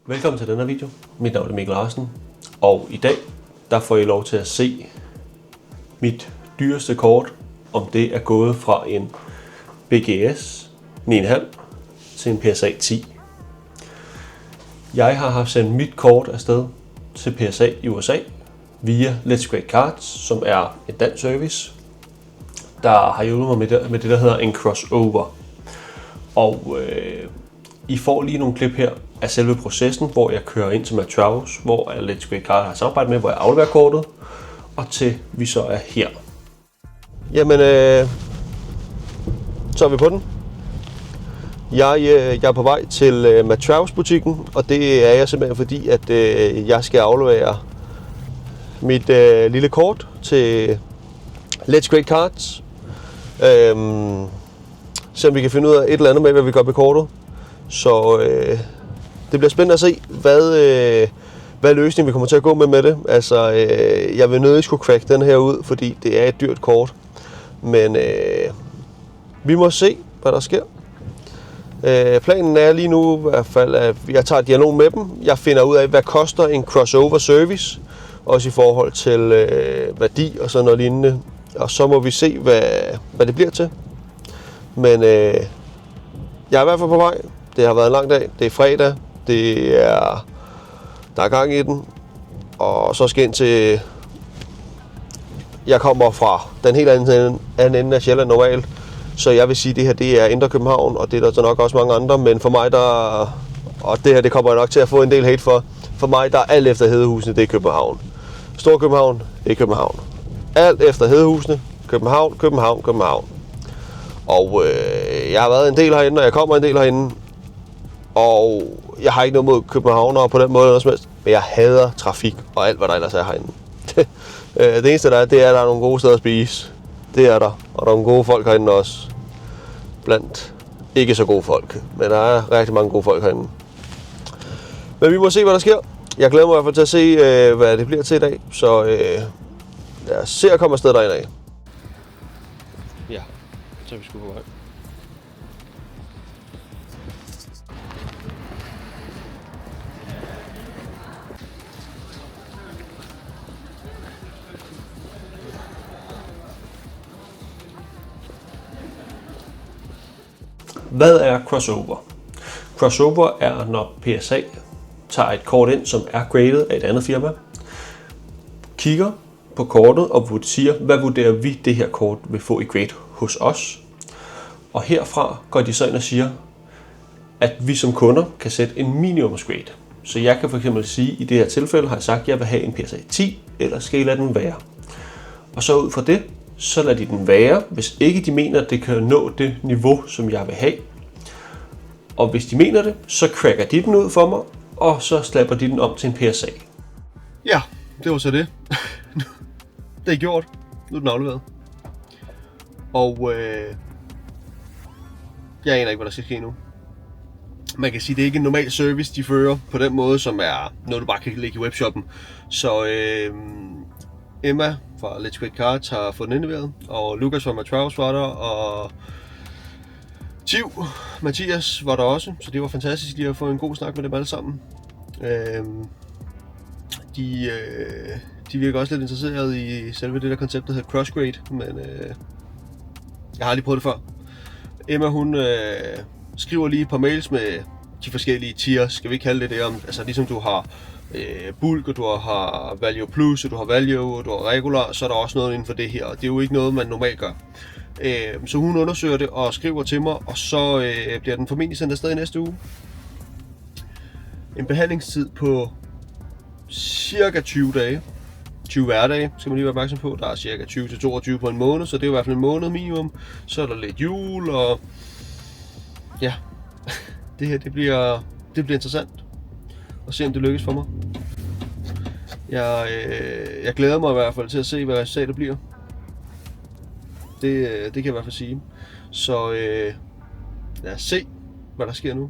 Velkommen til denne video. Mit navn er Mikkel Larsen, og i dag der får I lov til at se mit dyreste kort, om det er gået fra en BGS 9,5 til en PSA 10. Jeg har haft sendt mit kort afsted til PSA i USA via Let's Create Cards, som er en dansk service, der har hjulpet mig med det, der hedder en crossover. Og I får lige nogle klip her af selve processen, hvor jeg kører ind til Matravs, hvor Let's Create Cards har samarbejdet med, hvor jeg afleverer kortet, og til vi så er her. Jamen, så er vi på den. Jeg er på vej til Matravs butikken, og det er jeg simpelthen fordi, at jeg skal aflevere mit lille kort til Let's Create Cards. Se om vi kan finde ud af et eller andet med, hvad vi gør med kortet. Så det bliver spændende at se, hvad løsning vi kommer til at gå med det. Altså, jeg vil nødig skulle crack den her ud, fordi det er et dyrt kort. Men vi må se, hvad der sker. Planen er lige nu i hvert fald, at jeg tager dialog med dem. Jeg finder ud af, hvad koster en crossover service, også i forhold til værdi og sådan noget lignende. Og så må vi se, hvad det bliver til. Men jeg er i hvert fald på vej. Det har været en lang dag. Det er fredag. Der er gang i den. Og så skal ind til... Jeg kommer fra den helt anden ende af Sjælland normalt. Så jeg vil sige, at det her det er Indre København, og det er der så nok også mange andre. Men for mig, og det her det kommer jeg nok til at få en del hate for. For mig, der er alt efter Hedehusene, det er København. Stor København, det er København. Alt efter Hedehusene, København, København, København. Og jeg har været en del herinde, og jeg kommer en del herinde. Og jeg har ikke noget mod københavnere på den måde eller som helst. Men jeg hader trafik og alt, hvad der ellers er herinde. Det eneste der er, det er, at der er nogle gode steder at spise. Det er der. Og der er nogle gode folk herinde også. Blandt ikke så gode folk. Men der er rigtig mange gode folk herinde. Men vi må se, hvad der sker. Jeg glæder mig i hvert fald til at se, hvad det bliver til i dag. Så lad os se at komme afsted derinde af. Ja, så er vi sgu på vej. Hvad er crossover? Crossover er, når PSA tager et kort ind, som er graded af et andet firma, kigger på kortet og siger, hvad vurderer vi det her kort vil få i grade hos os. Og herfra går de så ind og siger, at vi som kunder kan sætte en minimumsgrade. Så jeg kan for eksempel sige, at i det her tilfælde har jeg sagt, at jeg vil have en PSA 10, eller skal I lade den være. Og så ud fra det, så lader de den være, hvis ikke de mener, at det kan nå det niveau, som jeg vil have. Og hvis de mener det, så cracker de den ud for mig, og så slapper de den om til en PSA. Ja, det var så det. Det er gjort. Nu er den afleveret. Og jeg aner ikke, hvad der skal ske nu. Man kan sige, at det er ikke en normal service, de fører på den måde, som er noget, du bare kan lægge i webshoppen. Så Emma fra Let's Create Cards har fået den indleveret, og Lukas fra Matravs var der, og Mathias var der også, så det var fantastisk lige at få en god snak med dem alle sammen. De virker også lidt interesseret i selve det der koncept, der hedder crossgrade, men jeg har lige prøvet det før. Emma hun skriver lige et par mails med de forskellige tiers, skal vi kalde det om, altså ligesom du har bulk, og du har value plus, og du har value, og du har regular, så er der også noget inden for det her, og det er jo ikke noget, man normalt gør. Så hun undersøger det og skriver til mig, og så bliver den formentlig sendt afsted i næste uge. En behandlingstid på cirka 20 dage. 20 hverdage skal man lige være opmærksom på. Der er cirka 20-22 på en måned, så det er i hvert fald en måned minimum. Så er der lidt jul, og ja, det her det bliver interessant at se, om det lykkes for mig. Jeg glæder mig i hvert fald til at se, hvad resultatet bliver. Det kan jeg i hvert fald sige. Så lad os se, hvad der sker nu.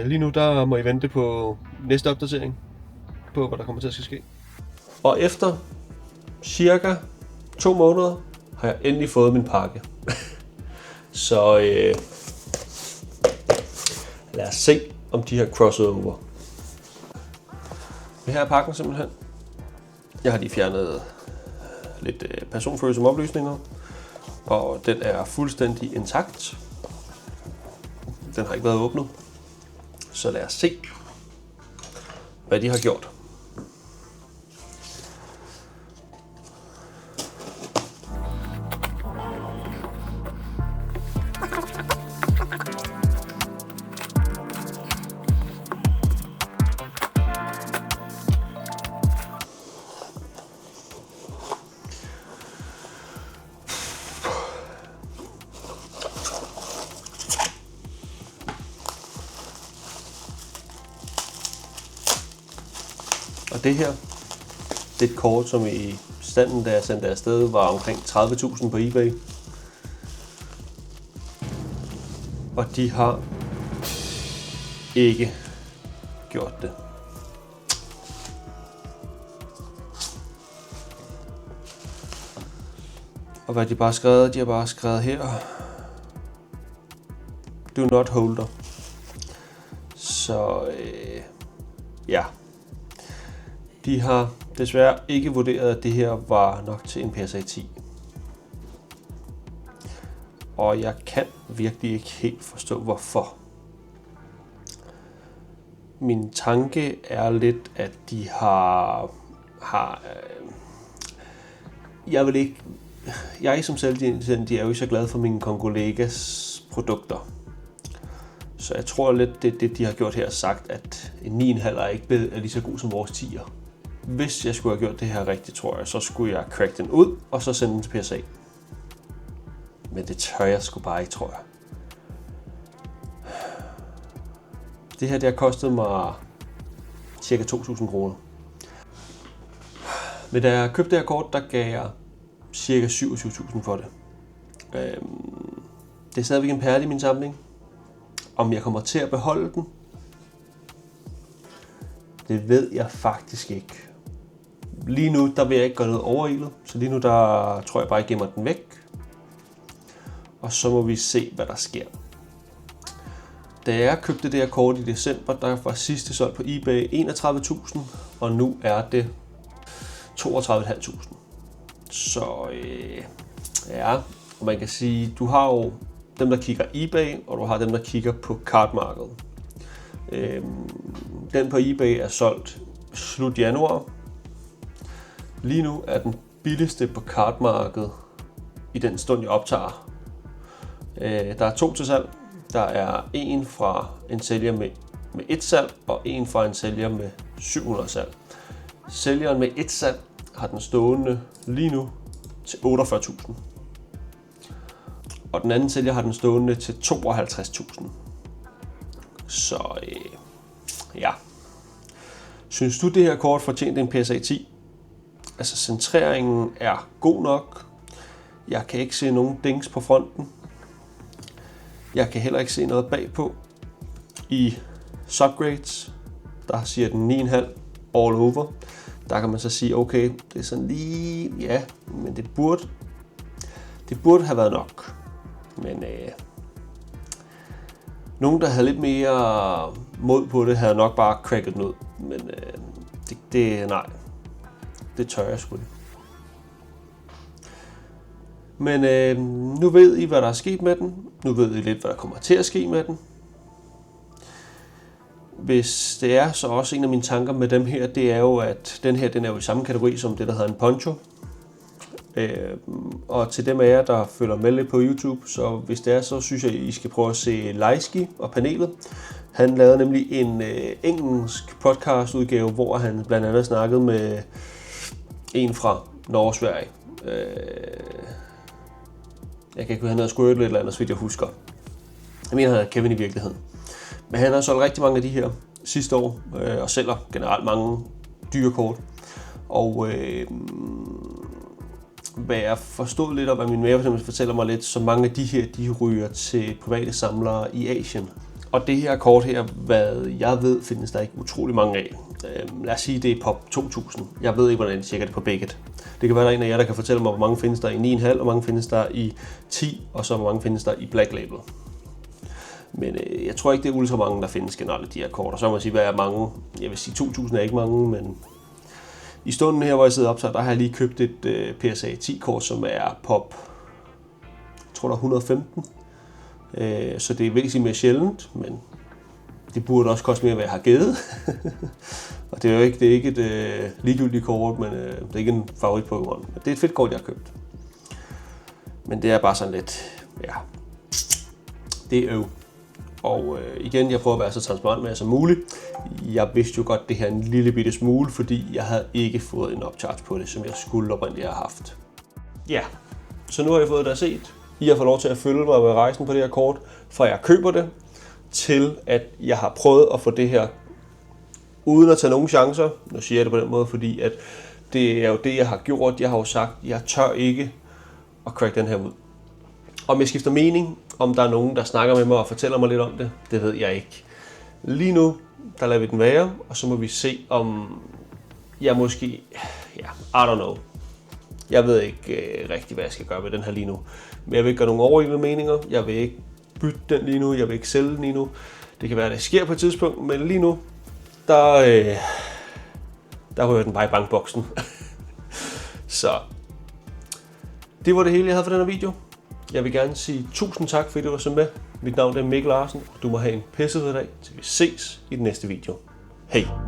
Lige nu der må I vente på næste opdatering på, hvad der kommer til at ske. Og efter cirka 2 måneder har jeg endelig fået min pakke. Så lad os se, om de her crossover. Men her er pakken simpelthen. Jeg har lige fjernet lidt personfølsomme oplysninger, og den er fuldstændig intakt. Den har ikke været åbnet. Så lad os se, hvad de har gjort. Og det her, det er et kort, som i standen, da jeg sendte afsted, var omkring 30.000 på eBay. Og de har ikke gjort det. Og hvad de bare har skrevet? De har bare skrevet her: Do not holder. Så ja. De har desværre ikke vurderet, at det her var nok til en PSA 10. Og jeg kan virkelig ikke helt forstå, hvorfor. Min tanke er lidt, at de har jeg som selvstændig er jo ikke så glad for mine Congolegas produkter. Så jeg tror lidt, det de har gjort her, sagt, at en 9,5 er ikke lige så god som vores 10'er. Hvis jeg skulle have gjort det her rigtigt, tror jeg, så skulle jeg crack den ud, og så sende den til PSA. Men det tør jeg sgu bare ikke, tror jeg. Det her, det har kostet mig cirka 2.000 kroner. Men da jeg købte det her kort, der gav jeg cirka 27.000 for det. Det er stadigvæk en perle i min samling. Om jeg kommer til at beholde den, det ved jeg faktisk ikke. Lige nu, der vil jeg ikke gøre noget overilet, så lige nu, der tror jeg bare, jeg gemmer den væk. Og så må vi se, hvad der sker. Da jeg købte det her kort i december, der var sidste solgt på eBay 31.000, og nu er det 32.500. Så ja, og man kan sige, du har jo dem, der kigger eBay, og du har dem, der kigger på cardmarkedet. Den på eBay er solgt slut januar. Lige nu er den billigste på cardmarkedet i den stund, jeg optager. Der er 2 til salg. Der er en fra en sælger med 1 salg, og en fra en sælger med 700 salg. Sælgeren med 1 salg har den stående lige nu til 48.000. Og den anden sælger har den stående til 52.000. Så ja. Synes du, det her kort fortjente en PSA 10? Altså, centreringen er god nok. Jeg kan ikke se nogen dings på fronten. Jeg kan heller ikke se noget bagpå. I subgrades, der siger den 9,5 all over. Der kan man så sige, okay, det er sådan lige, ja, men det burde have været nok. Men nogen, der havde lidt mere mod på det, havde nok bare cracket den ud. Men nej, det tør jeg sgu ikke. Men nu ved I, hvad der er sket med den. Nu ved I lidt, hvad der kommer til at ske med den. Hvis det er, så også en af mine tanker med dem her, det er jo, at den her, den er jo i samme kategori som det, der hedder en poncho. Og til dem af jer, der følger med lidt på YouTube, så hvis det er, så synes jeg, I skal prøve at se Lejski og panelet. Han lavede nemlig en engelsk podcastudgave, hvor han blandt andet snakkede med en fra Norge og Sverige. Jeg kan ikke huske, han havde Squirtle eller andet, så vidt jeg husker. Jeg mener, han hedder Kevin i virkeligheden. Men han har solgt rigtig mange af de her sidste år, og sælger generelt mange dyre kort. Og hvad jeg forstod lidt, og hvad min mave fortæller mig lidt, så mange af de her, de ryger til private samlere i Asien. Og det her kort her, hvad jeg ved, findes der ikke utrolig mange af. Lad os sige, det er pop 2000. Jeg ved ikke, hvordan jeg tjekker det på Beckett. Det kan være, der er en af jer, der kan fortælle mig, hvor mange findes der i 9,5, og hvor mange findes der i 10, og så hvor mange findes der i Black Label. Men jeg tror ikke, det er ultra mange, der findes generelt de her kort. Og så må jeg sige, hvad er mange? Jeg vil sige, 2.000 er ikke mange, men i stunden her, hvor jeg sidder optaget, der har jeg lige købt et PSA 10-kort, som er pop, jeg tror der er 115. Så det er væsentligt mere sjældent, men det burde også koste mere, hvad jeg har givet. Og det er jo ikke, det er ikke et ligegyldigt kort, men det er ikke en favorit Pokémon. Det er et fedt kort, jeg har købt. Men det er bare sådan lidt, ja, det er Og igen, jeg prøver at være så transparent med som muligt. Jeg vidste jo godt det her en lille bitte smule, fordi jeg havde ikke fået en upcharge på det, som jeg skulle oprindeligt have haft. Ja, så nu har jeg fået det at set. I har fået lov til at følge mig med rejsen på det her kort, fra jeg køber det, til at jeg har prøvet at få det her, uden at tage nogen chancer. Nu siger jeg det på den måde, fordi at det er jo det, jeg har gjort. Jeg har jo sagt, jeg tør ikke at crack den her ud. Om jeg skifter mening, om der er nogen, der snakker med mig og fortæller mig lidt om det, det ved jeg ikke. Lige nu, der lader vi den være, og så må vi se, om jeg måske, ja, I don't know. Jeg ved ikke rigtig, hvad jeg skal gøre med den her lige nu. Men jeg vil ikke gøre nogen overordnede meninger. Jeg vil ikke bytte den lige nu. Jeg vil ikke sælge den lige nu. Det kan være, at det sker på et tidspunkt, men lige nu, der rører den bare i bankboksen. Så det var det hele, jeg havde for den her video. Jeg vil gerne sige tusind tak, fordi du var så med. Mit navn er Mikkel Larsen, og du må have en pissefed dag, til vi ses i den næste video. Hej!